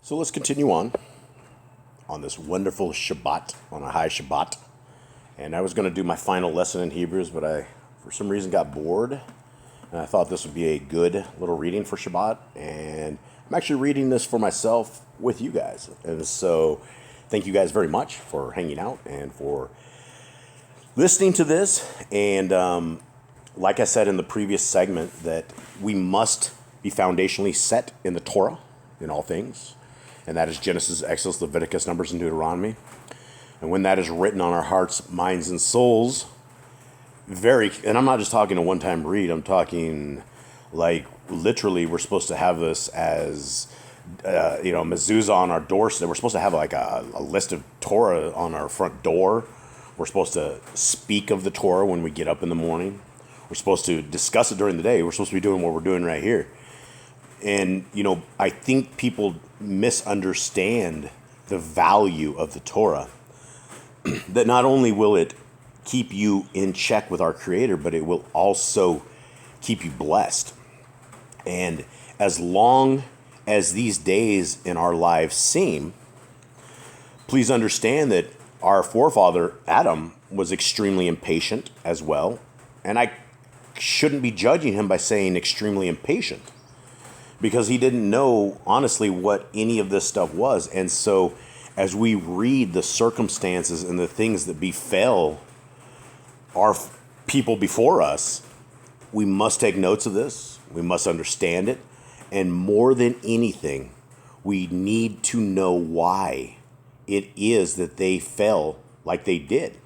So let's continue on this wonderful Shabbat, on a high Shabbat. And I was going to do my final lesson in Hebrews, but I, for some reason, got bored. And I thought this would be a good little reading for Shabbat. And I'm actually reading this for myself with you guys. And so thank you guys very much for hanging out and for listening to this. And like I said in the previous segment, that we must be foundationally set in the Torah in all things. And that is Genesis, Exodus, Leviticus, Numbers, and Deuteronomy. And when that is written on our hearts, minds, and souls, and I'm not just talking a one-time read, I'm talking like literally we're supposed to have this as, mezuzah on our doorstep. We're supposed to have like a list of Torah on our front door. We're supposed to speak of the Torah when we get up in the morning. We're supposed to discuss it during the day. We're supposed to be doing what we're doing right here. And, I think people misunderstand the value of the Torah. That not only will it keep you in check with our Creator, but it will also keep you blessed. And as long as these days in our lives seem, please understand that our forefather Adam was extremely impatient as well. And I shouldn't be judging him by saying extremely impatient, because he didn't know, honestly, what any of this stuff was. And so as we read the circumstances and the things that befell our people before us, we must take notes of this. We must understand it. And more than anything, we need to know why it is that they fell like they did.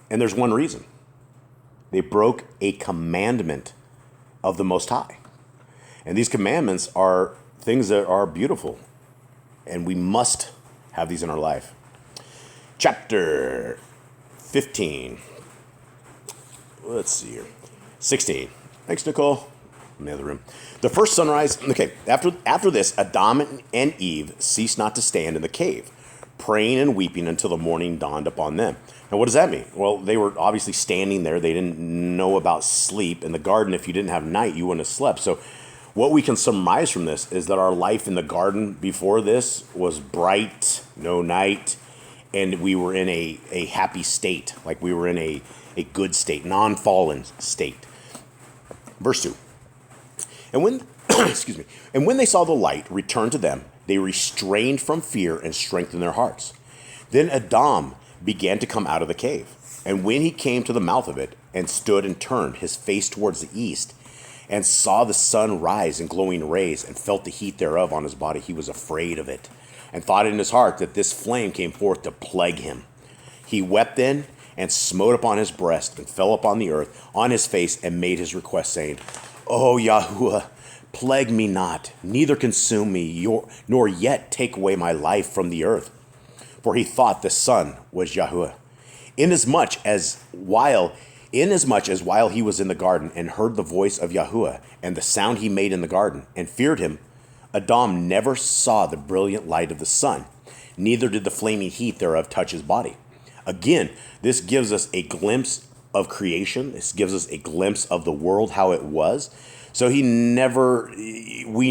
And there's one reason. They broke a commandment of the Most High. And these commandments are things that are beautiful. And we must have these in our life. Chapter 15. Let's see here. 16. Thanks, Nicole. In the other room. The first sunrise. Okay, after this, Adam and Eve ceased not to stand in the cave, praying and weeping until the morning dawned upon them. Now, what does that mean? Well, they were obviously standing there. They didn't know about sleep. In the garden, if you didn't have night, you wouldn't have slept. So what we can surmise from this is that our life in the garden before this was bright, no night, and we were in a happy state, like we were in a good state, non-fallen state. Verse 2. And when, and when they saw the light return to them, they restrained from fear and strengthened their hearts. Then Adam began to come out of the cave. And when he came to the mouth of it and stood and turned his face towards the east, and saw the sun rise in glowing rays, and felt the heat thereof on his body, he was afraid of it, and thought in his heart that this flame came forth to plague him. He wept then, and smote upon his breast, and fell upon the earth on his face, and made his request, saying, O Yahuwah, plague me not, neither consume me, nor yet take away my life from the earth. For he thought the sun was Yahuwah. Inasmuch as while he was in the garden and heard the voice of Yahuwah and the sound he made in the garden and feared him, Adam never saw the brilliant light of the sun, neither did the flaming heat thereof touch his body. Again, this gives us a glimpse of creation. This gives us a glimpse of the world, how it was. So we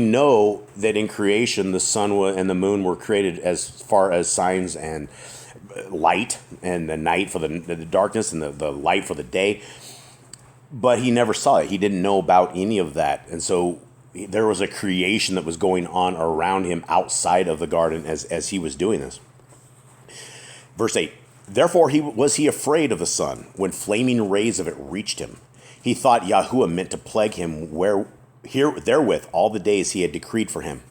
know that in creation, the sun and the moon were created as far as signs and light, and the night for the darkness, and the light for the day. But he never saw it. He didn't know about any of that. And so there was a creation that was going on around him outside of the garden as he was doing this. Verse 8. Therefore was he afraid of the sun when flaming rays of it reached him. He thought Yahuwah meant to plague him therewith all the days he had decreed for him.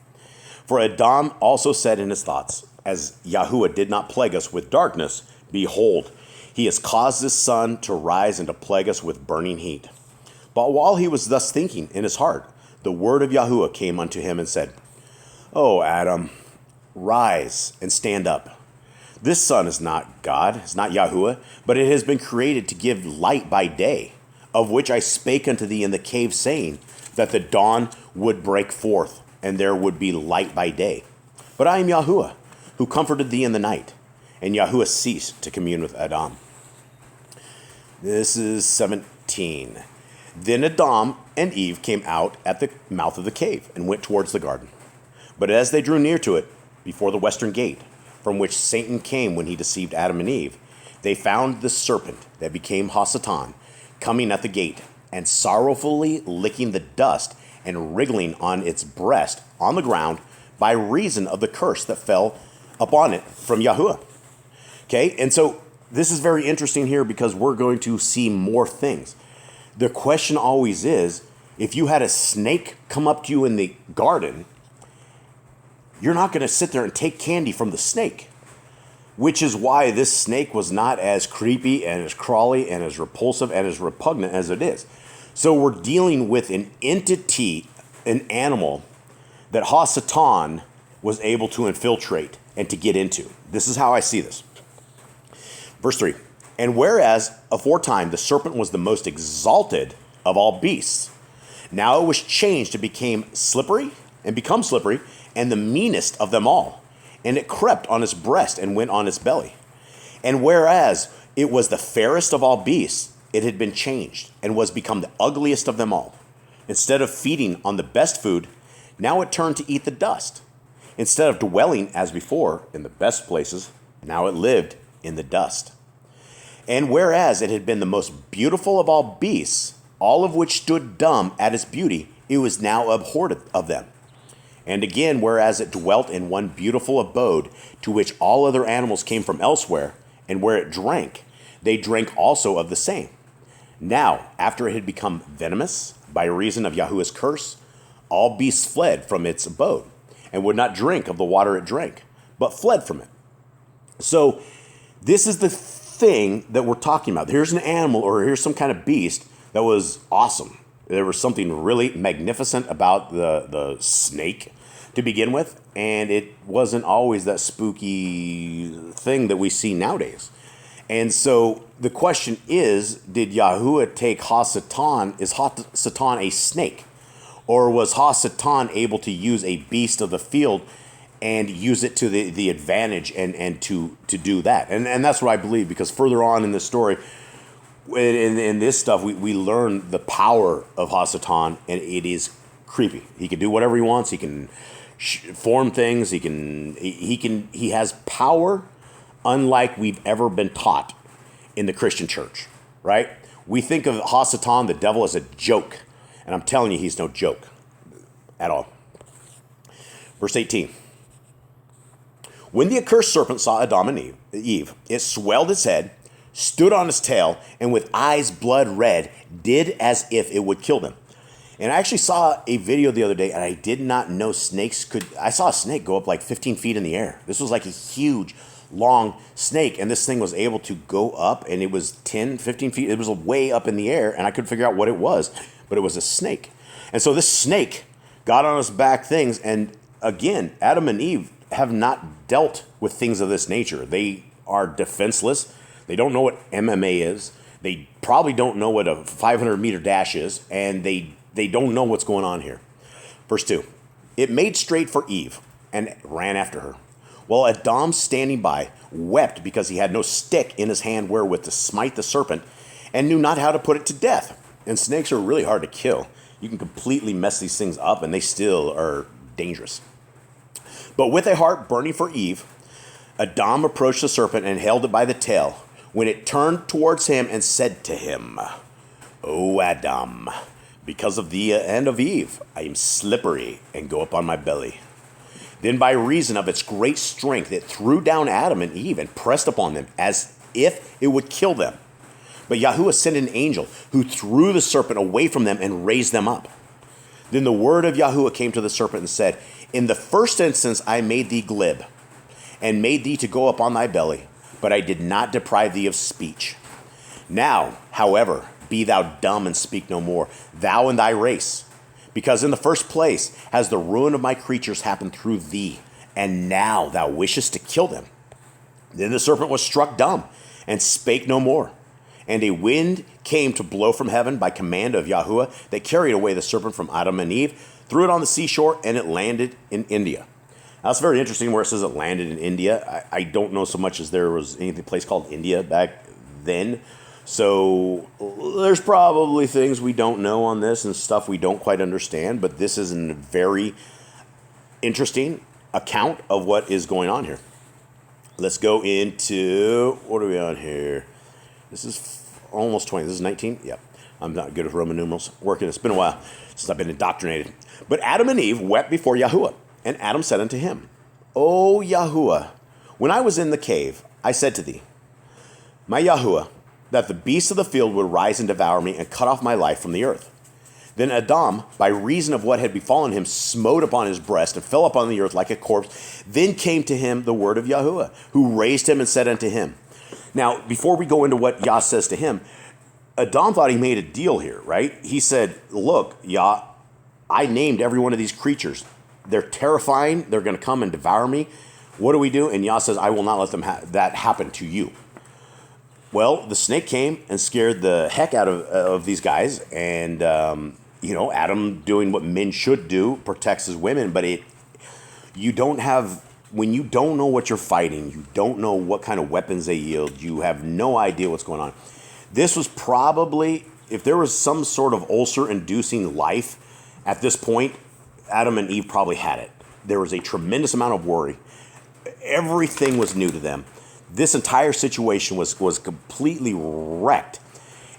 For Adam also said in his thoughts, as Yahuwah did not plague us with darkness, behold, he has caused his sun to rise and to plague us with burning heat. But while he was thus thinking in his heart, the word of Yahuwah came unto him and said, O Adam, rise and stand up. This sun is not God, it's not Yahuwah, but it has been created to give light by day, of which I spake unto thee in the cave, saying that the dawn would break forth, and there would be light by day. But I am Yahuwah, who comforted thee in the night. And Yahuwah ceased to commune with Adam. This is 17. Then Adam and Eve came out at the mouth of the cave and went towards the garden. But as they drew near to it, before the western gate, from which Satan came when he deceived Adam and Eve, they found the serpent that became Hasatan coming at the gate, and sorrowfully licking the dust and wriggling on its breast on the ground by reason of the curse that fell upon it from Yahuwah. Okay, and so this is very interesting here because we're going to see more things. The question always is, if you had a snake come up to you in the garden, you're not going to sit there and take candy from the snake, which is why this snake was not as creepy and as crawly and as repulsive and as repugnant as it is. So we're dealing with an entity, an animal that Hasatan was able to infiltrate and to get into. This is how I see this. Verse 3, and whereas aforetime the serpent was the most exalted of all beasts, now it was changed to become slippery and the meanest of them all. And it crept on its breast and went on its belly. And whereas it was the fairest of all beasts, it had been changed and was become the ugliest of them all. Instead of feeding on the best food, now it turned to eat the dust. Instead of dwelling as before in the best places, now it lived in the dust. And whereas it had been the most beautiful of all beasts, all of which stood dumb at its beauty, it was now abhorred of them. And again, whereas it dwelt in one beautiful abode, to which all other animals came from elsewhere, and where it drank, they drank also of the same. Now, after it had become venomous, by reason of Yahuwah's curse, all beasts fled from its abode, and would not drink of the water it drank, but fled from it. So, this is the thing that we're talking about. Here's an animal, or here's some kind of beast that was awesome. There was something really magnificent about the snake to begin with, and it wasn't always that spooky thing that we see nowadays. And so the question is, did Yahuwah take Hasatan? Is Hasatan a snake? Or was Hasatan able to use a beast of the field and use it to the advantage and to do that? And that's what I believe, because further on in the story, in this stuff, we learn the power of Hasatan, and it is creepy. He can do whatever he wants. He can form things. He has power unlike we've ever been taught in the Christian church, right? We think of Hasatan, the devil, as a joke, and I'm telling you, he's no joke at all. Verse 18. When the accursed serpent saw Adam and Eve, it swelled its head, stood on its tail, and with eyes blood red, did as if it would kill them. And I actually saw a video the other day, and I did not know snakes could... I saw a snake go up like 15 feet in the air. This was like a huge, long snake, and this thing was able to go up, and it was 10, 15 feet. It was way up in the air, and I couldn't figure out what it was, but it was a snake. And so this snake got on its back things, and again, Adam and Eve have not dealt with things of this nature. They are defenseless. They don't know what MMA is. They probably don't know what a 500-meter dash is, and they don't know what's going on here. Verse 2, it made straight for Eve and ran after her, while Adam, standing by, wept because he had no stick in his hand wherewith to smite the serpent, and knew not how to put it to death. And snakes are really hard to kill. You can completely mess these things up, and they still are dangerous. But with a heart burning for Eve, Adam approached the serpent and held it by the tail, when it turned towards him and said to him, O Adam, because of thee and of Eve, I am slippery and go upon my belly. Then by reason of its great strength, it threw down Adam and Eve and pressed upon them as if it would kill them. But Yahuwah sent an angel who threw the serpent away from them and raised them up. Then the word of Yahuwah came to the serpent and said, in the first instance I made thee glib, and made thee to go upon thy belly, but I did not deprive thee of speech. Now, however, be thou dumb and speak no more, thou and thy race. Because in the first place has the ruin of my creatures happened through thee, and now thou wishest to kill them. Then the serpent was struck dumb, and spake no more. And a wind came to blow from heaven by command of Yahuwah, that carried away the serpent from Adam and Eve, threw it on the seashore, and it landed in India. Now, it's very interesting where it says it landed in India. I don't know so much as there was any place called India back then. So there's probably things we don't know on this and stuff we don't quite understand, but this is a very interesting account of what is going on here. Let's go into, what are we on here? This is almost 20. This is 19? Yep. I'm not good with Roman numerals. Working. It's been a while since I've been indoctrinated. But Adam and Eve wept before Yahuwah. And Adam said unto him, O Yahuwah, when I was in the cave, I said to thee, my Yahuwah, that the beasts of the field would rise and devour me and cut off my life from the earth. Then Adam, by reason of what had befallen him, smote upon his breast and fell upon the earth like a corpse. Then came to him the word of Yahuwah, who raised him and said unto him. Now, before we go into what Yah says to him, Adam thought he made a deal here, right? He said, look, Yah, I named every one of these creatures. They're terrifying. They're going to come and devour me. What do we do? And Yah says, I will not let them that happen to you. Well, the snake came and scared the heck out of these guys. And, Adam doing what men should do, protects his women. But when you don't know what you're fighting, you don't know what kind of weapons they yield, you have no idea what's going on. This was probably, if there was some sort of ulcer-inducing life at this point, Adam and Eve probably had it. There was a tremendous amount of worry. Everything was new to them. This entire situation was completely wrecked.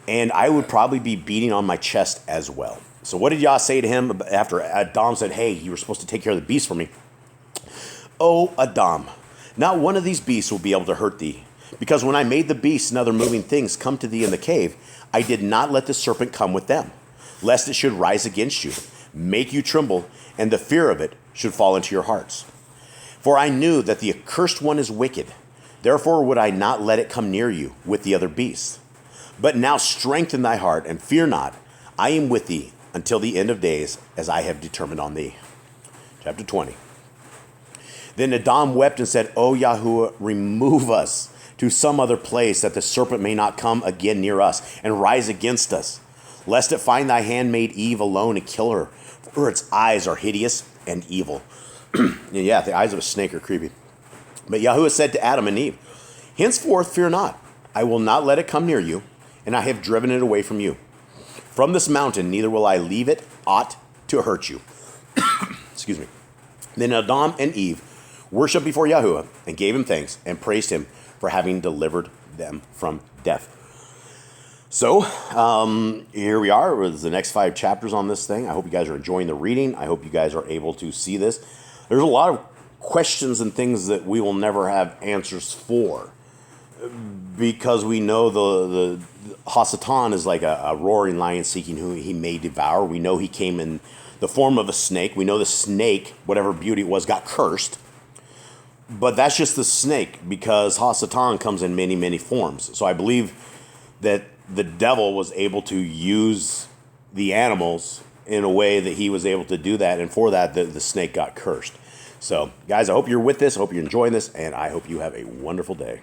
And I would probably be beating on my chest as well. So what did Yah say to him after Adam said, hey, you were supposed to take care of the beast for me? O Adam, not one of these beasts will be able to hurt thee. Because when I made the beasts and other moving things come to thee in the cave, I did not let the serpent come with them, lest it should rise against you, make you tremble, and the fear of it should fall into your hearts. For I knew that the accursed one is wicked. Therefore would I not let it come near you with the other beasts. But now strengthen thy heart, and fear not. I am with thee until the end of days, as I have determined on thee. Chapter 20. Then Adam wept and said, O Yahuwah, remove us to some other place, that the serpent may not come again near us and rise against us, lest it find thy handmaid Eve alone and kill her, for its eyes are hideous and evil. Yeah, the eyes of a snake are creepy. But Yahuwah said to Adam and Eve, henceforth fear not, I will not let it come near you, and I have driven it away from you. From this mountain neither will I leave it aught to hurt you. Excuse me. Then Adam and Eve worshipped before Yahuwah and gave him thanks and praised him for having delivered them from death. So here we are with the next 5 chapters on this thing. I hope you guys are enjoying the reading. I hope you guys are able to see this. There's a lot of questions and things that we will never have answers for, because we know the Hasatan is like a roaring lion seeking who he may devour. We know he came in the form of a snake. We know the snake, whatever beauty it was, got cursed. But that's just the snake, because Hasatan comes in many, many forms. So I believe that the devil was able to use the animals in a way that he was able to do that. And for that, the snake got cursed. So, guys, I hope you're with this. I hope you're enjoying this. And I hope you have a wonderful day.